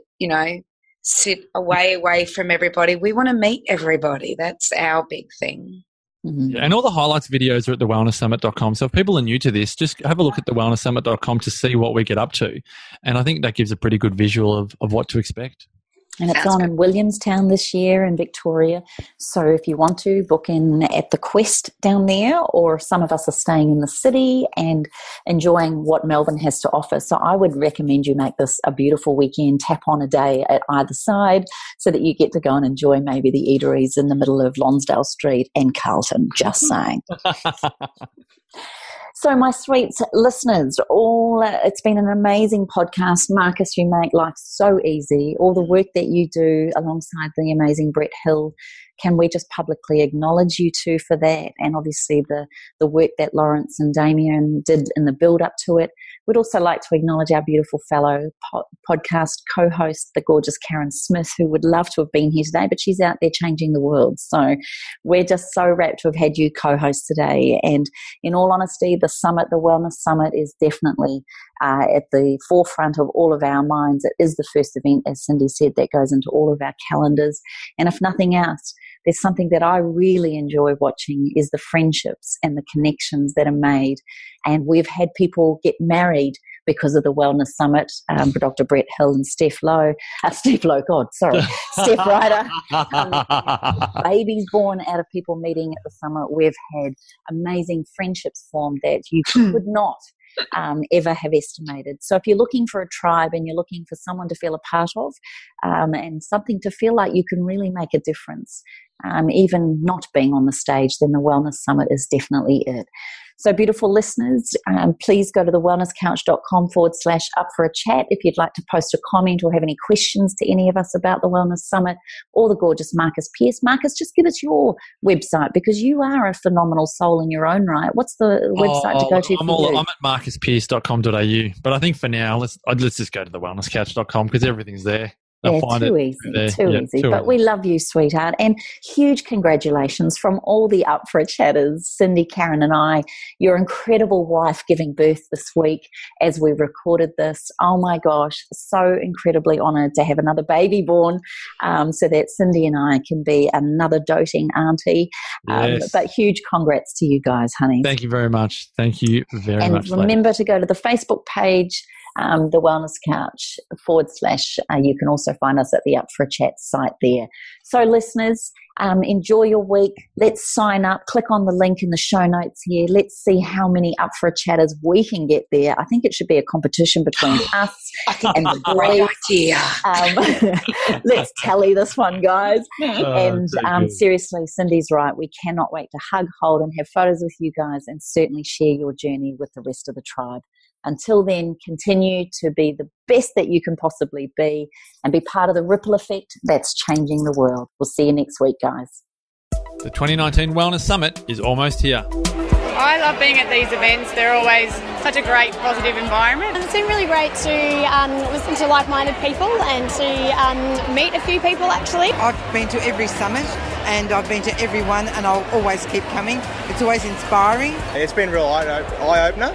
sit away from everybody. We want to meet everybody. That's our big thing. Yeah, and all the highlights videos are at thewellnesssummit.com. So if people are new to this, just have a look at thewellnesssummit.com to see what we get up to. And I think that gives a pretty good visual of what to expect. And it's on in Williamstown this year in Victoria. So if you want to, book in at the Quest down there, or some of us are staying in the city and enjoying what Melbourne has to offer. So I would recommend you make this a beautiful weekend, tap on a day at either side so that you get to go and enjoy maybe the eateries in the middle of Lonsdale Street and Carlton, just saying. So my sweet listeners, it's been an amazing podcast. Marcus, you make life so easy. All the work that you do alongside the amazing Brett Hill, can we just publicly acknowledge you two for that? And obviously the work that Lawrence and Damien did in the build up to it. We'd also like to acknowledge our beautiful fellow podcast co-host, the gorgeous Carren Smith, who would love to have been here today, but she's out there changing the world. So we're just so rapt to have had you co-host today. And in all honesty, the summit, the Wellness Summit, is definitely at the forefront of all of our minds. It is the first event, as Cindy said, that goes into all of our calendars. And if nothing else, there's something that I really enjoy watching is the friendships and the connections that are made. And we've had people get married because of the Wellness Summit, Dr. Brett Hill and Steph Ryder. Babies born out of people meeting at the summit. We've had amazing friendships formed that you could not ever have estimated. So if you're looking for a tribe and you're looking for someone to feel a part of and something to feel like you can really make a difference, even not being on the stage, then the Wellness Summit is definitely it. So beautiful listeners, please go to thewellnesscouch.com/up for a chat if you'd like to post a comment or have any questions to any of us about the Wellness Summit, or the gorgeous Marcus Pearce. Marcus, just give us your website, because you are a phenomenal soul in your own right. What's the website to go to for you? I'm at marcuspearce.com.au, but I think for now, let's just go to thewellnesscouch.com because everything's there. Too easy. But we love you, sweetheart. And huge congratulations from all the Up for a Chatters, Cindy, Carren and I, your incredible wife giving birth this week as we recorded this. Oh my gosh, so incredibly honoured to have another baby born so that Cindy and I can be another doting auntie. Yes. But huge congrats to you guys, honey. Thank you very much. Thank you very much. And remember to go to the Facebook page, the Wellness Couch / you can also find us at the Up for a Chat site there. So listeners, enjoy your week. Let's sign up. Click on the link in the show notes here. Let's see how many Up for a Chatters we can get there. I think it should be a competition between us and the great idea. Let's tally this one, guys. Seriously, Cindy's right. We cannot wait to hug, hold and have photos with you guys, and certainly share your journey with the rest of the tribe. Until then, continue to be the best that you can possibly be and be part of the ripple effect that's changing the world. We'll see you next week, guys. The 2019 Wellness Summit is almost here. I love being at these events. They're always such a great, positive environment. It's been really great to listen to like-minded people and to meet a few people, actually. I've been to every summit and I've been to every one, and I'll always keep coming. It's always inspiring. It's been a real eye-opener.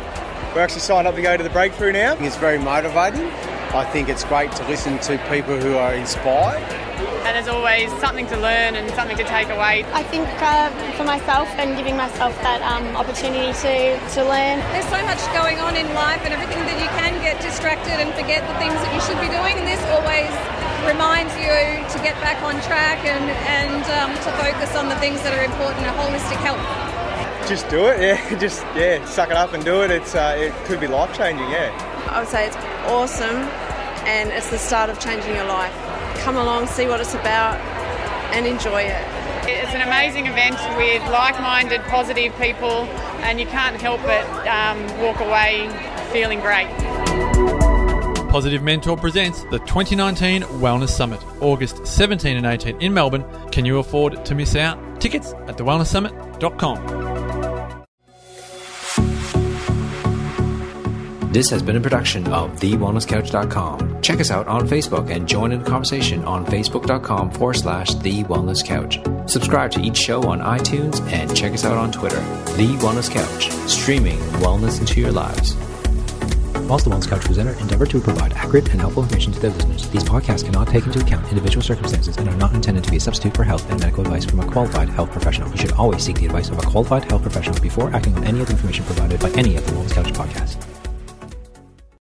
We're actually signed up to go to the breakthrough now. It's very motivating. I think it's great to listen to people who are inspired. And there's always something to learn and something to take away. I think for myself and giving myself that opportunity to learn. There's so much going on in life and everything that you can get distracted and forget the things that you should be doing. And this always reminds you to get back on track and to focus on the things that are important in holistic health. Just do it, suck it up and do it. It could be life-changing, I would say it's awesome, and it's the start of changing your life. Come along, see what it's about, and enjoy it. It's an amazing event with like-minded, positive people, and you can't help but walk away feeling great. Positive Mentor presents the 2019 Wellness Summit, August 17 and 18 in Melbourne. Can you afford to miss out? Tickets at thewellnesssummit.com. This has been a production of TheWellnessCouch.com. Check us out on Facebook and join in the conversation on Facebook.com/The Wellness Couch. Subscribe to each show on iTunes and check us out on Twitter. The Wellness Couch, streaming wellness into your lives. Whilst the Wellness Couch presenter endeavor to provide accurate and helpful information to their listeners, these podcasts cannot take into account individual circumstances and are not intended to be a substitute for health and medical advice from a qualified health professional. You should always seek the advice of a qualified health professional before acting on any of the information provided by any of the Wellness Couch podcasts.